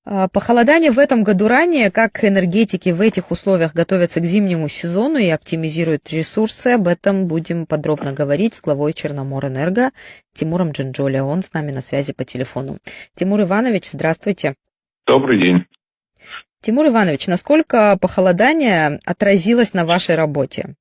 Похолодание в этом году ранее, как энергетики в этих условиях готовятся к зимнему сезону и оптимизируют ресурсы, об этом будем подробно говорить с главой Черноморэнерго Тимуром Джинджоли. Он с нами на связи по телефону. Тимур Иванович, здравствуйте. Добрый день. Тимур Иванович, насколько похолодание отразилось на вашей работе?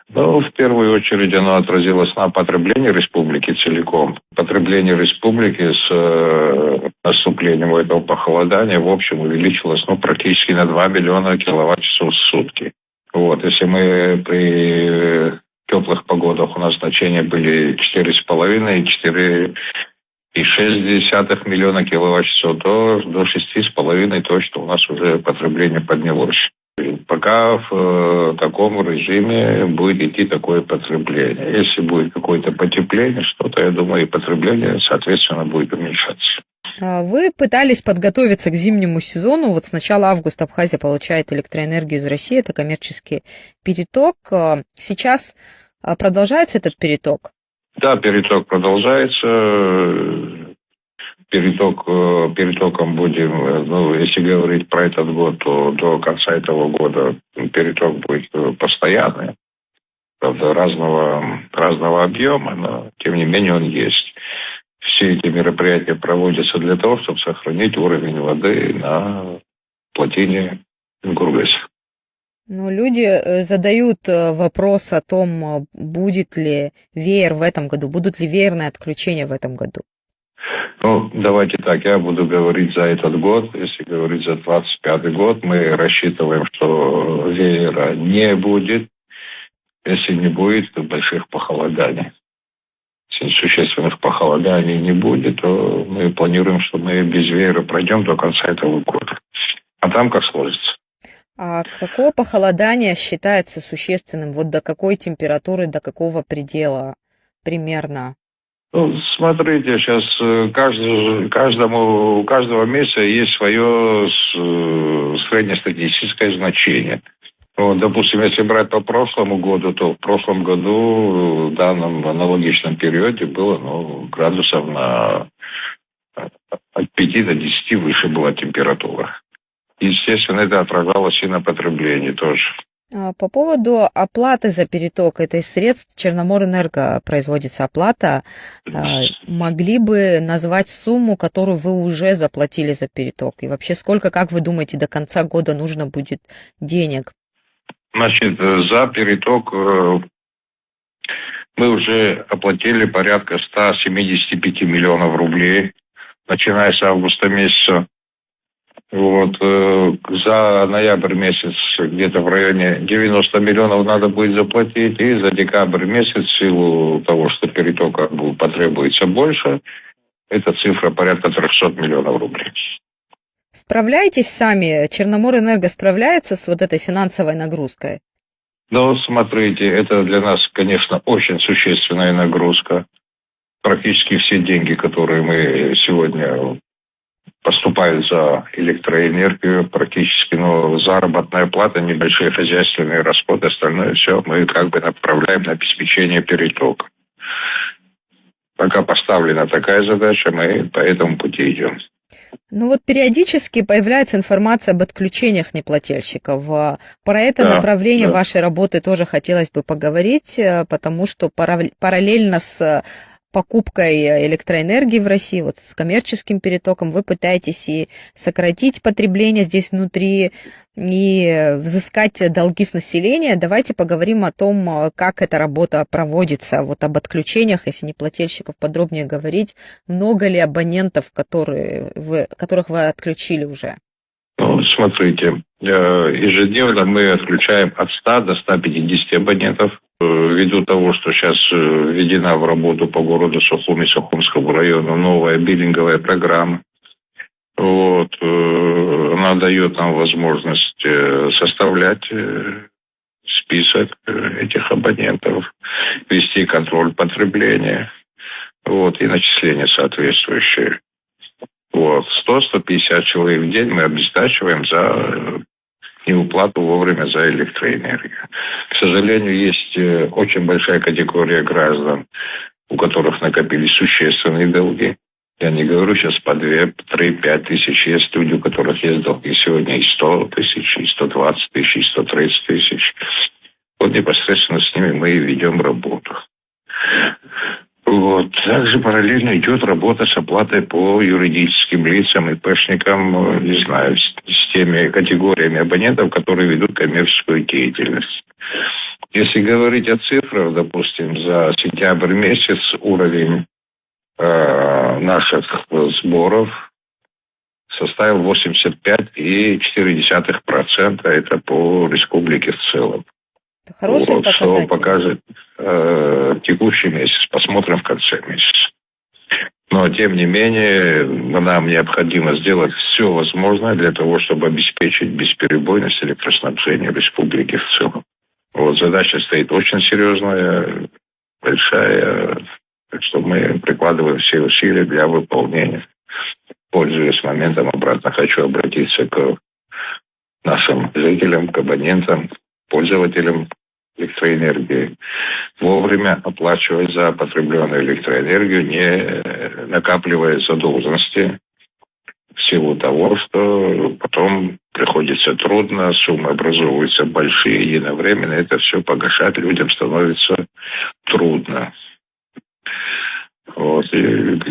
В первую очередь оно отразилось на потреблении республики целиком. Потребление республики с наступлением этого похолодания в общем увеличилось практически на 2 миллиона киловатт-часов в сутки. Если мы при теплых погодах у нас значения были 4,5 и 4,6 миллиона киловатт-часов, то до 6,5 точно у нас уже потребление поднялось. Пока в таком режиме будет идти такое потребление. Если будет какое-то потепление, что-то, я думаю, и потребление, соответственно, будет уменьшаться. Вы пытались подготовиться к зимнему сезону. С начала августа Абхазия получает электроэнергию из России, это коммерческий переток. Сейчас продолжается этот переток? Да, переток продолжается. Перетоком будем, если говорить про этот год, то до конца этого года переток будет постоянный. Правда, разного объема, но тем не менее он есть. Все эти мероприятия проводятся для того, чтобы сохранить уровень воды на плотине Гургасе. Люди задают вопрос о том, будет ли веер в этом году, будут ли веерные отключения в этом году. Давайте так, я буду говорить за этот год. Если говорить за 25-й год, мы рассчитываем, что веера не будет, если не будет больших похолоданий. Если существенных похолоданий не будет, то мы планируем, что мы без веера пройдем до конца этого года. А там как сложится. А какое похолодание считается существенным? До какой температуры, до какого предела примерно? Смотрите, сейчас у каждого месяца есть свое среднестатистическое значение. Допустим, если брать по прошлому году, то в прошлом году в данном аналогичном периоде было градусов от 5 до 10 выше была температура. Естественно, это отражалось и на потреблении тоже. По поводу оплаты за переток, это из средств Черноморэнерго производится оплата. Могли бы назвать сумму, которую вы уже заплатили за переток? И вообще, сколько, как вы думаете, до конца года нужно будет денег? За переток мы уже оплатили порядка 175 миллионов рублей, начиная с августа месяца. За ноябрь месяц где-то в районе 90 миллионов надо будет заплатить, и за декабрь месяц, в силу того, что перетока потребуется больше, эта цифра порядка 300 миллионов рублей. Справляетесь сами? Черноморэнерго справляется с этой финансовой нагрузкой? Смотрите, это для нас, конечно, очень существенная нагрузка. Практически все деньги, которые мы сегодня поступают за электроэнергию, практически, заработная плата, небольшие хозяйственные расходы, остальное все мы направляем на обеспечение перетока. Пока поставлена такая задача, мы по этому пути идем. Периодически появляется информация об отключениях неплательщиков. Про это направление вашей работы тоже хотелось бы поговорить, потому что параллельно с покупкой электроэнергии в России, с коммерческим перетоком, вы пытаетесь и сократить потребление здесь внутри, и взыскать долги с населения. Давайте поговорим о том, как эта работа проводится, об отключениях, если неплательщиков подробнее говорить. Много ли абонентов, которых вы отключили уже? Смотрите, ежедневно мы отключаем от 100 до 150 абонентов. Ввиду того, что сейчас введена в работу по городу Сухум и Сухумскому району новая биллинговая программа. Она дает нам возможность составлять список этих абонентов, вести контроль потребления, и начисления соответствующие. 100-150 человек в день мы обеспечиваем за неуплату вовремя за электроэнергию. К сожалению, есть очень большая категория граждан, у которых накопились существенные долги. Я не говорю сейчас по 2, 3, 5 тысяч. Есть люди, у которых есть долги сегодня и 100 тысяч, и 120 тысяч, и 130 тысяч. Вот непосредственно с ними мы и ведем работу. Вот. Также параллельно идет работа с оплатой по юридическим лицам, ИПшникам, не знаю, с теми категориями абонентов, которые ведут коммерческую деятельность. Если говорить о цифрах, допустим, за сентябрь месяц уровень наших сборов составил 85,4%. Это по республике в целом. Это хороший показатель. Что покажет текущий месяц. Посмотрим в конце месяца. Но, тем не менее, нам необходимо сделать все возможное для того, чтобы обеспечить бесперебойность электроснабжения республики в целом. Вот задача стоит очень серьезная, большая. Так что мы прикладываем все усилия для выполнения. Пользуясь моментом, обратно хочу обратиться к нашим жителям, к абонентам, пользователям электроэнергии. Вовремя оплачивать за потребленную электроэнергию, не накапливая задолженности в силу того, что потом приходится трудно, суммы образовываются большие, единовременно это все погашать людям становится трудно. Вот. И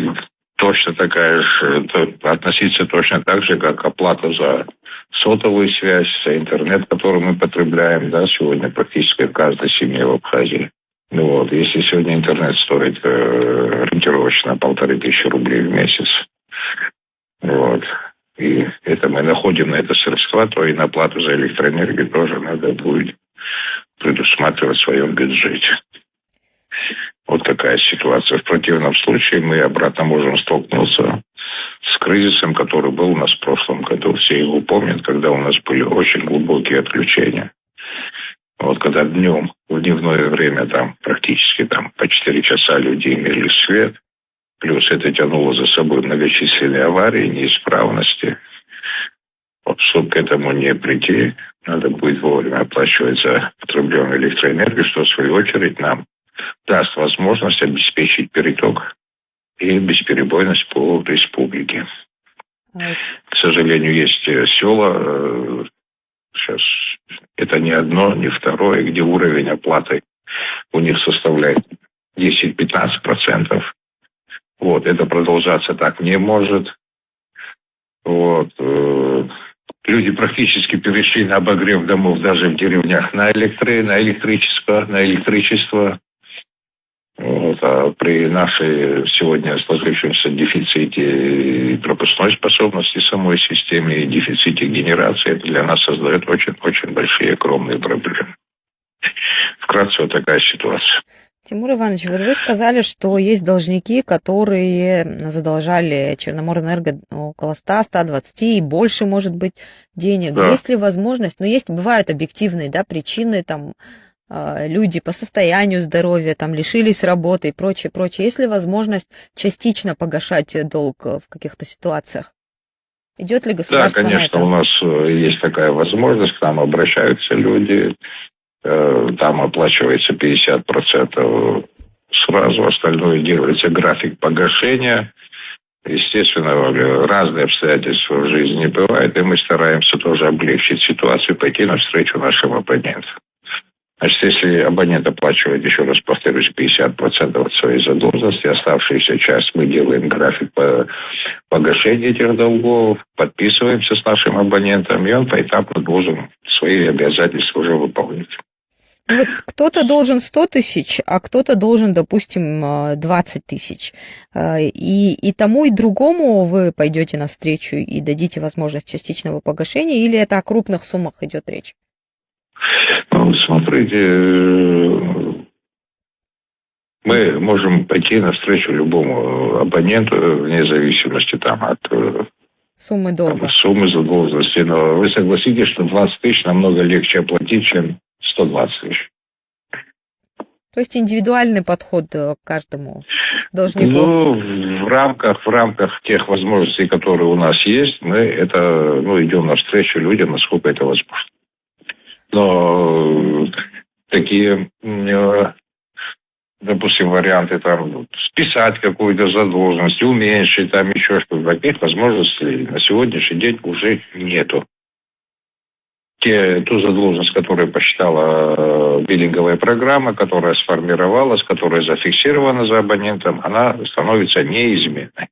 точно такая же, относиться точно так же, как оплата за сотовую связь, за интернет, который мы потребляем, да, сегодня практически в каждой семье в Абхазии. Ну вот, если сегодня интернет стоит ориентировочно 1500 рублей в месяц, вот, и это мы находим на это средства, то и на плату за электроэнергию тоже надо будет предусматривать в своем бюджете. Вот такая ситуация. В противном случае мы обратно можем столкнуться с кризисом, который был у нас в прошлом году. Все его помнят, когда у нас были очень глубокие отключения. Вот когда днем, в дневное время, там практически там, по 4 часа люди имели свет, плюс это тянуло за собой многочисленные аварии, неисправности. Вот, чтобы к этому не прийти, надо будет вовремя оплачивать за потребленную электроэнергию, что в свою очередь нам даст возможность обеспечить переток и бесперебойность по республике. К сожалению, есть села, сейчас это не одно, не второе, где уровень оплаты у них составляет 10-15%. Вот, это продолжаться так не может. Вот. Люди практически перешли на обогрев домов даже в деревнях на электричество. Вот, а при нашей сегодня сложившемся дефиците пропускной способности самой системы и дефиците генерации, это для нас создает очень-очень большие, огромные проблемы. Вкратце вот такая ситуация. Тимур Иванович, вот вы сказали, что есть должники, которые задолжали Черноморэнерго около 100-120 и больше, может быть, денег. Да. Есть ли возможность, бывают объективные, да, причины, там, люди по состоянию здоровья, там, лишились работы и прочее. Есть ли возможность частично погашать долг в каких-то ситуациях? Идет ли государство на это? Да, конечно, у нас есть такая возможность, к нам обращаются люди, там оплачивается 50% сразу, остальное делается график погашения. Естественно, разные обстоятельства в жизни бывают, и мы стараемся тоже облегчить ситуацию, пойти навстречу нашим абонентам. Значит, если абонент оплачивает, еще раз повторюсь, 50% от своей задолженности, оставшуюся часть мы делаем график по погашению этих долгов, подписываемся с нашим абонентом, и он поэтапно должен свои обязательства уже выполнить. Вот кто-то должен 100 тысяч, а кто-то должен, допустим, 20 тысяч. И тому, и другому вы пойдете навстречу и дадите возможность частичного погашения, или это о крупных суммах идет речь? Ну, смотрите, мы можем пойти навстречу любому абоненту, вне зависимости там, от суммы долга. Суммы задолженности. Но вы согласитесь, что 20 тысяч намного легче оплатить, чем 120 тысяч. То есть индивидуальный подход к каждому должнику? Ну, в рамках тех возможностей, которые у нас есть, мы идем навстречу людям, насколько это возможно. Но такие допустим, варианты там списать какую-то задолженность, уменьшить, там еще что-то. Таких возможностей на сегодняшний день уже нету. Ту задолженность, которую посчитала биллинговая программа, которая сформировалась, которая зафиксирована за абонентом, она становится неизменной.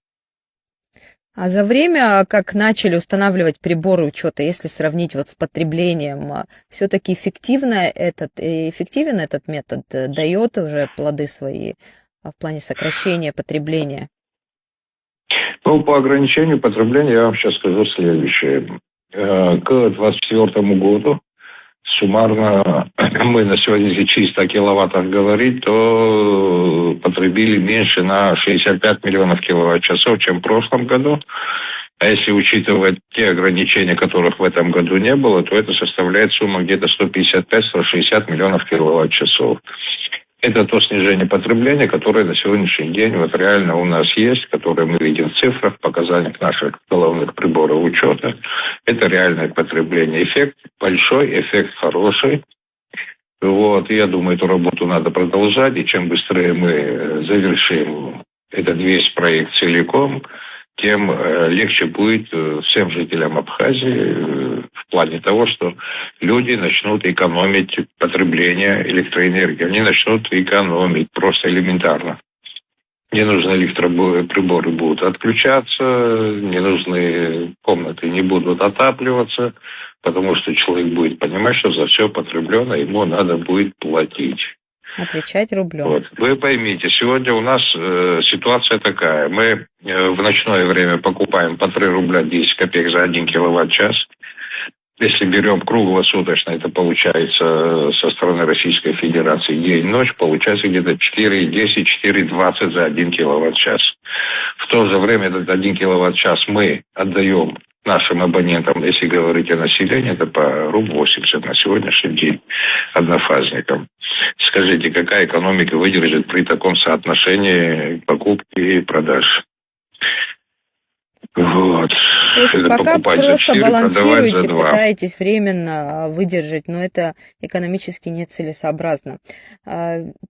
А за время, как начали устанавливать приборы учета, если сравнить вот с потреблением, все-таки эффективен этот метод, дает уже плоды свои в плане сокращения потребления? Ну, по ограничению потребления я вам сейчас скажу следующее. К 2024 году суммарно мы на сегодня, если чисто о киловаттах говорить, то потребили меньше на 65 миллионов киловатт-часов, чем в прошлом году. А если учитывать те ограничения, которых в этом году не было, то это составляет сумма где-то 155-160 миллионов киловатт-часов. Это то снижение потребления, которое на сегодняшний день вот реально у нас есть, которое мы видим в цифрах, показаниях наших головных приборов учета. Это реальное потребление. Эффект большой, эффект хороший. Вот, я думаю, эту работу надо продолжать, и чем быстрее мы завершим этот весь проект целиком, тем легче будет всем жителям Абхазии в плане того, что люди начнут экономить потребление электроэнергии. Они начнут экономить просто элементарно. Ненужные электроприборы будут отключаться, ненужные комнаты не будут отапливаться, потому что человек будет понимать, что за все потребленное ему надо будет платить. Отвечать рублем. Вот. Вы поймите, сегодня у нас ситуация такая. Мы в ночное время покупаем по 3 рубля 10 копеек за 1 киловатт-час. Если берем круглосуточно, это получается со стороны Российской Федерации день-ночь, получается где-то 4,10, 4,20 за 1 киловатт-час. В то же время этот 1 киловатт-час мы отдаем нашим абонентам, если говорить о населении, это по рубль 80 на сегодняшний день однофазникам. Скажите, какая экономика выдержит при таком соотношении покупки и продаж? Вот. То есть это пока просто балансируете, пытаетесь временно выдержать, но это экономически нецелесообразно.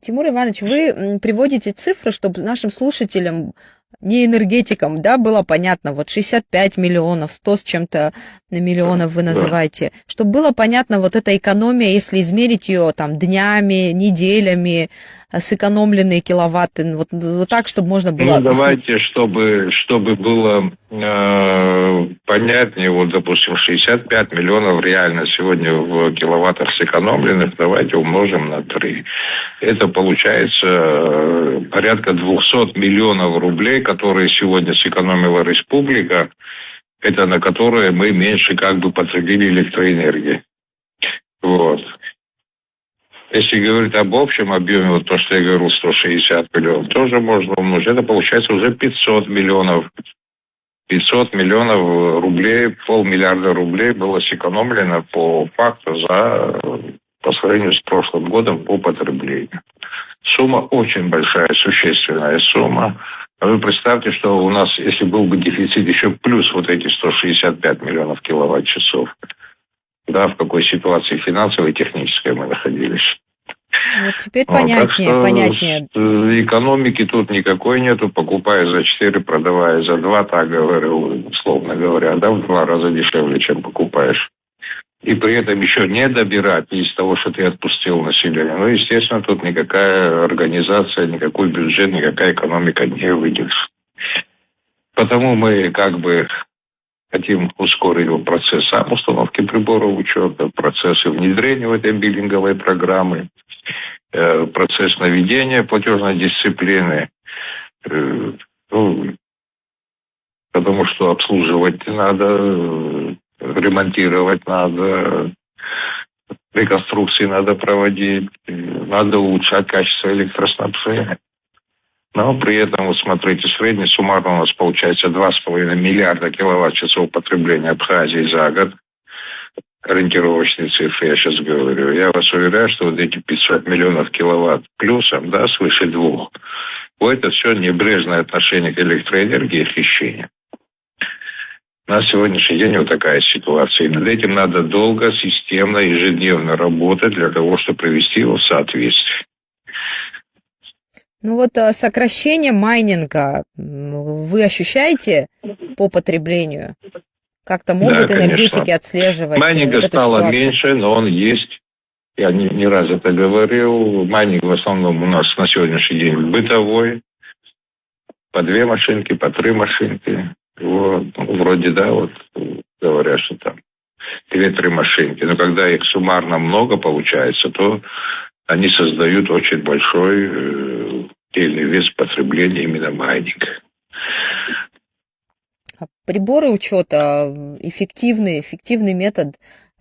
Тимур Иванович, вы приводите цифры, чтобы нашим слушателям, не энергетикам, да, было понятно, вот 65 миллионов, 100 с чем-то миллионов вы называете, чтобы было понятно вот эта экономия, если измерить ее там днями, неделями, сэкономленные киловатты, вот так, чтобы можно было объяснить. Давайте, чтобы было понятнее, вот, допустим, 65 миллионов реально сегодня в киловаттах сэкономленных, давайте умножим на 3. Это получается порядка 200 миллионов рублей, которые сегодня сэкономила республика, это на которые мы меньше как бы потребили электроэнергии. Вот. Если говорить об общем объеме, вот то, что я говорил, 160 миллионов, тоже можно умножить. Это получается уже 500 миллионов. 500 миллионов рублей, 500 миллиарда рублей было сэкономлено по факту по сравнению с прошлым годом по потреблению. Сумма очень большая, существенная сумма. Вы представьте, что у нас, если был бы дефицит еще плюс вот эти 165 миллионов киловатт-часов, да, в какой ситуации финансовой и технической мы находились. Вот теперь понятнее. Экономики тут никакой нету. Покупая за 4, продавая за 2, так говорю, условно говоря, да, в 2 раза дешевле, чем покупаешь. И при этом еще не добирать из того, что ты отпустил население. Ну, естественно, тут никакая организация, никакой бюджет, никакая экономика не выдержит. Потому мы как бы хотим ускорить процесс сам установки приборов учета, процессы внедрения в этой биллинговой программы, процесс наведения платежной дисциплины. Потому что обслуживать надо, ремонтировать надо, реконструкции надо проводить, надо улучшать качество электроснабжения. Но при этом, вот смотрите, средний суммарно у нас получается 2,5 миллиарда киловатт-часов потребления Абхазии за год. Ориентировочные цифры я сейчас говорю. Я вас уверяю, что вот эти 500 миллионов киловатт плюсом, да, свыше 2, это все небрежное отношение к электроэнергии и хищению. На сегодняшний день вот такая ситуация. И над этим надо долго, системно, ежедневно работать для того, чтобы привести его в соответствие. Ну вот сокращение майнинга вы ощущаете по потреблению? Как-то могут энергетики конечно. отслеживать Майнинга эту стало ситуацию? меньше, но он есть. Я не раз это говорил. Майнинг в основном у нас на сегодняшний день бытовой. По 2 машинки, по 3 машинки. Вот. Ну, вроде, да, вот говорят, что там 2-3 машинки. Но когда их суммарно много получается, то они создают очень большой отдельный вес потребления именно майнинга. Приборы учета эффективный метод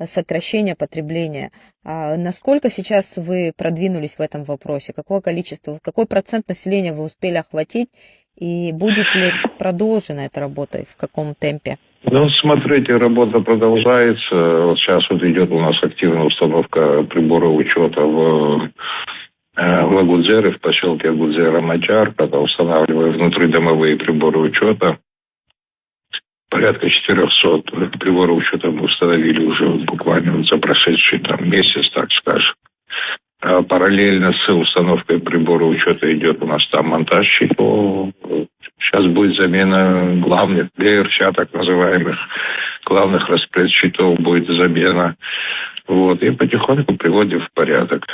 сокращения потребления. Насколько сейчас вы продвинулись в этом вопросе? Какое количество, какой процент населения вы успели охватить? И будет ли продолжена эта работа и в каком темпе? Ну, смотрите, работа продолжается. Вот сейчас вот идет у нас активная установка приборов учета в Агудзере, в поселке Агудзера-Мачар, когда устанавливаем внутридомовые приборы учета. Порядка 400 приборов учета мы установили уже буквально за прошедший месяц, так скажем. А параллельно с установкой прибора учета идет у нас там монтаж щитов. Сейчас будет замена главных ГРЧ, так называемых, главных распредщитов будет замена. Вот. И потихоньку приводим в порядок.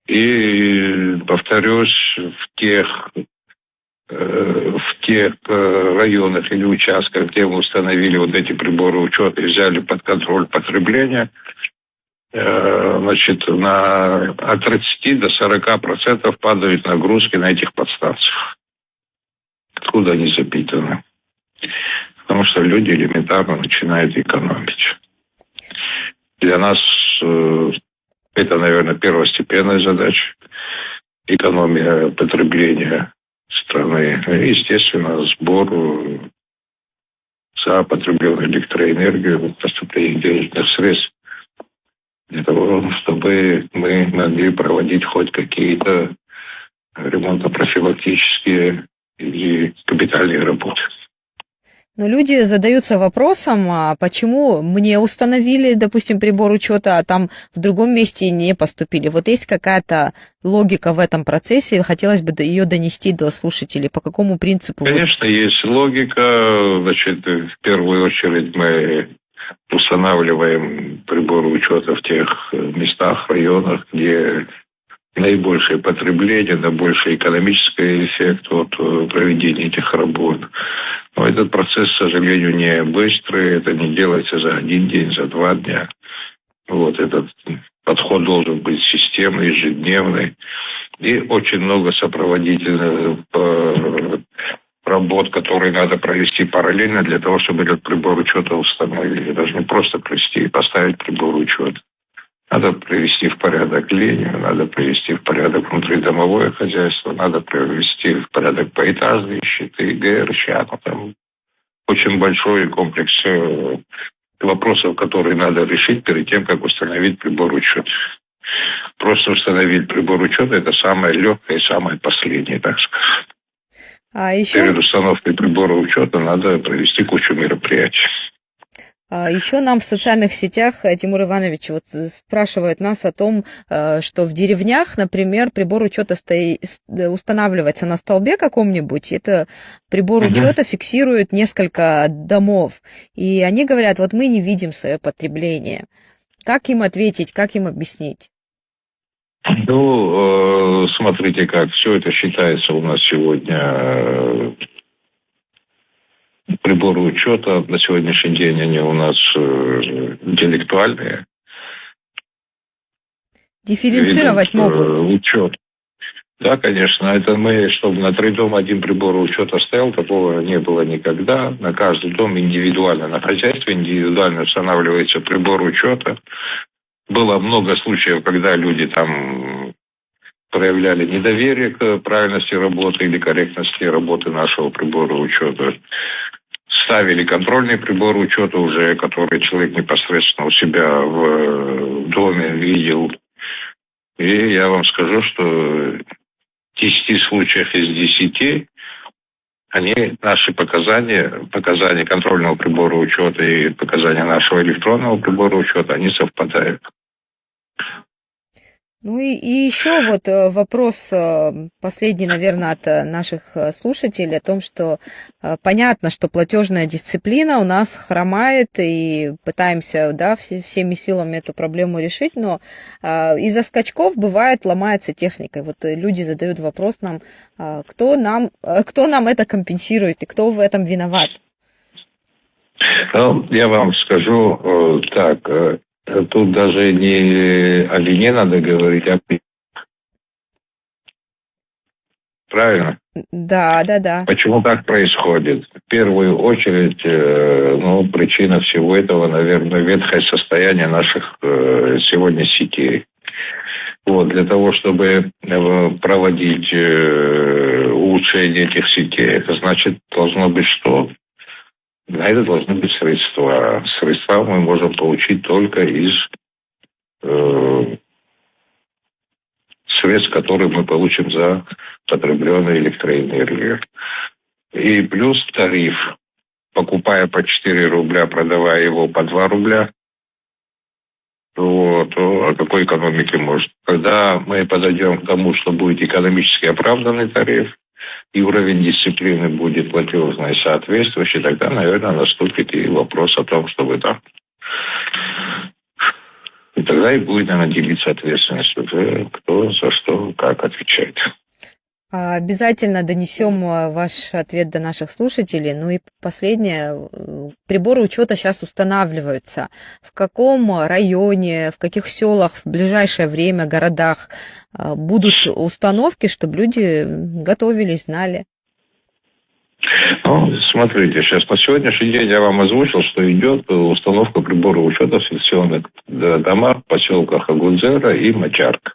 И, повторюсь, в тех районах или участках, где мы установили вот эти приборы учета и взяли под контроль потребление, значит, от 30 до 40% падают нагрузки на этих подстанциях. Откуда они запитаны? Потому что люди элементарно начинают экономить. Для нас это, наверное, первостепенная задача. Экономия потребления страны. И, естественно, сбор за потребленную электроэнергию, поступление денежных средств для того, чтобы мы могли проводить хоть какие-то ремонтно-профилактические или капитальные работы. Но люди задаются вопросом, а почему мне установили, допустим, прибор учета, а там в другом месте не поступили. Вот есть какая-то логика в этом процессе, хотелось бы ее донести до слушателей. По какому принципу? Конечно, есть логика. Значит, в первую очередь мы устанавливаем приборы учета в тех местах, районах, где наибольшее потребление, наибольший экономический эффект от проведения этих работ. Но этот процесс, к сожалению, не быстрый, это не делается за 1 день, за 2 дня. Вот этот подход должен быть системный, ежедневный. И очень много сопроводительных работ, которые надо провести параллельно для того, чтобы этот прибор учета установили. Даже не просто провести и поставить прибор учета. Надо привести в порядок линию, надо привести в порядок внутридомовое хозяйство, надо привести в порядок поэтажные щиты, ГРЧ. Там очень большой комплекс вопросов, которые надо решить перед тем, как установить прибор учета. Просто установить прибор учета – это самое легкое и самое последнее, так сказать. Перед установкой прибора учета надо провести кучу мероприятий. Еще нам в социальных сетях, Тимур Иванович, вот спрашивают нас о том, что в деревнях, например, прибор учета устанавливается на столбе каком-нибудь, это прибор учета фиксирует несколько домов, и они говорят, вот мы не видим свое потребление. Как им ответить, как им объяснить? Ну, смотрите как, все это считается у нас сегодня... Приборы учета на сегодняшний день, они у нас интеллектуальные. Дифференцировать могут? Учет. Да, конечно. Это мы, чтобы на 3 дома 1 прибор учета стоял, такого не было никогда. На каждый дом индивидуально, на хозяйстве индивидуально устанавливается прибор учета. Было много случаев, когда люди там проявляли недоверие к правильности работы или корректности работы нашего прибора учета. Ставили контрольный прибор учета уже, который человек непосредственно у себя в доме видел. И я вам скажу, что в 10 случаях из 10 наши показания контрольного прибора учета и показания нашего электронного прибора учета, они совпадают. Ну и еще вот вопрос последний, наверное, от наших слушателей о том, что понятно, что платежная дисциплина у нас хромает, и пытаемся, да, всеми силами эту проблему решить, но из-за скачков бывает ломается техника. Вот люди задают вопрос нам, кто нам это компенсирует и кто в этом виноват? Ну, я вам скажу так. Тут даже не о вине надо говорить, а правильно? Да. Почему так происходит? В первую очередь, причина всего этого, наверное, ветхое состояние наших сегодня сетей. Вот, для того, чтобы проводить улучшение этих сетей, это значит, должно быть что? На это должны быть средства. Средства мы можем получить только из средств, которые мы получим за потребленную электроэнергию. И плюс тариф. Покупая по 4 рубля, продавая его по 2 рубля, то о какой экономике может? Когда мы подойдем к тому, что будет экономически оправданный тариф, и уровень дисциплины будет платежный соответствующий, тогда, наверное, наступит и вопрос о том, чтобы там... И тогда и будет, наверное, делиться ответственность уже, кто за что, как отвечает. Обязательно донесем ваш ответ до наших слушателей. Ну и последнее. Приборы учета сейчас устанавливаются. В каком районе, в каких селах в ближайшее время, городах будут установки, чтобы люди готовились, знали? Ну, смотрите, сейчас на сегодняшний день я вам озвучил, что идет установка приборов учета в секционных домах в поселках Агудзера и Мачарка.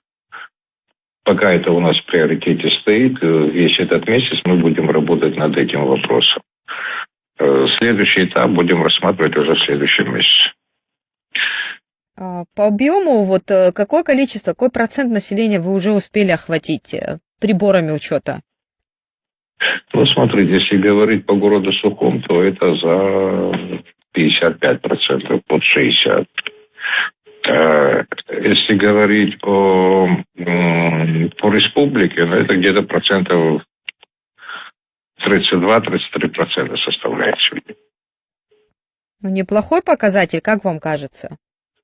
Пока это у нас в приоритете стоит, весь этот месяц мы будем работать над этим вопросом. Следующий этап будем рассматривать уже в следующем месяце. По объему, вот какое количество, какой процент населения вы уже успели охватить приборами учета? Ну, смотрите, если говорить по городу Сухум, то это за 55%, под 60%. Если говорить по республике, это где-то процентов 32-33% составляет сегодня. Ну, неплохой показатель, как вам кажется?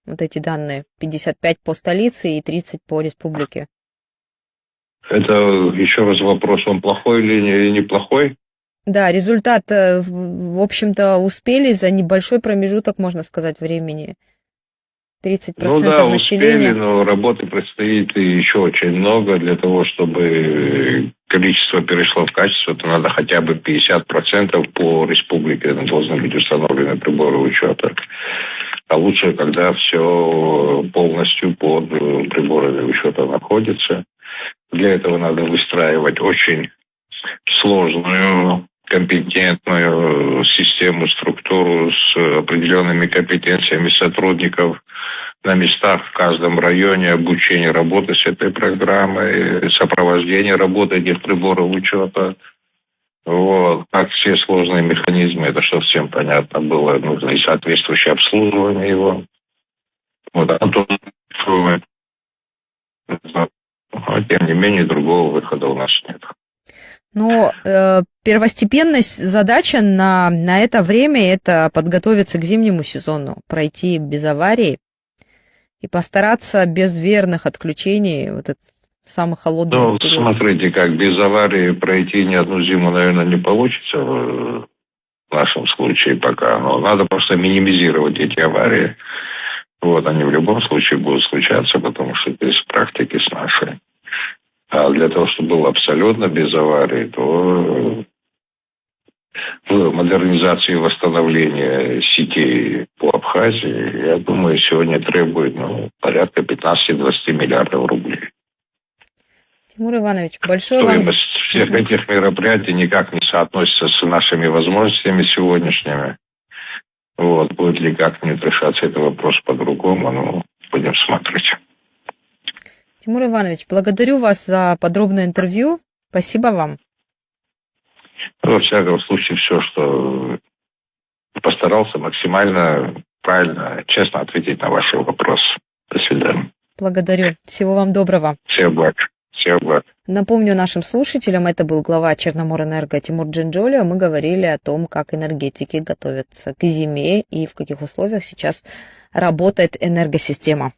Вот эти данные. 55 по столице и 30 по республике. Это еще раз вопрос, он плохой или неплохой? Да, результат, в общем-то, успели за небольшой промежуток, можно сказать, времени. 30% ну да, населения. Успели, но работы предстоит еще очень много. Для того, чтобы количество перешло в качество, то надо хотя бы 50% по республике должны быть установлены приборы учета. А лучше, когда все полностью под приборами учета находится. Для этого надо выстраивать очень сложную, компетентную систему, структуру с определенными компетенциями сотрудников на местах в каждом районе, обучение работы с этой программой, сопровождение работы этих приборов учета. Вот. Как все сложные механизмы, это что всем понятно было, нужно и соответствующее обслуживание его. Вот. Но, тем не менее, другого выхода у нас нет. Но первостепенная задача на это время – это подготовиться к зимнему сезону, пройти без аварий и постараться без верных отключений, вот этот самый холодный период. Смотрите, как без аварии пройти ни одну зиму, наверное, не получится в нашем случае пока. Но надо просто минимизировать эти аварии. Вот, они в любом случае будут случаться, потому что это из практики с нашей. А для того, чтобы было абсолютно без аварий, то в модернизации и восстановлении сетей по Абхазии, я думаю, сегодня требует порядка 15-20 миллиардов рублей. Тимур Иванович, большое вам... Стоимость всех этих мероприятий никак не соотносится с нашими возможностями сегодняшними. Вот, будет ли как-нибудь решаться этот вопрос по-другому, будем смотреть. Тимур Иванович, благодарю вас за подробное интервью. Спасибо вам. Во всяком случае, все, что постарался максимально правильно, честно ответить на ваши вопросы. До свидания. Благодарю. Всего вам доброго. Всем благ. Всем благ. Напомню нашим слушателям, это был глава Черноморэнерго Тимур Джинджолио. Мы говорили о том, как энергетики готовятся к зиме и в каких условиях сейчас работает энергосистема.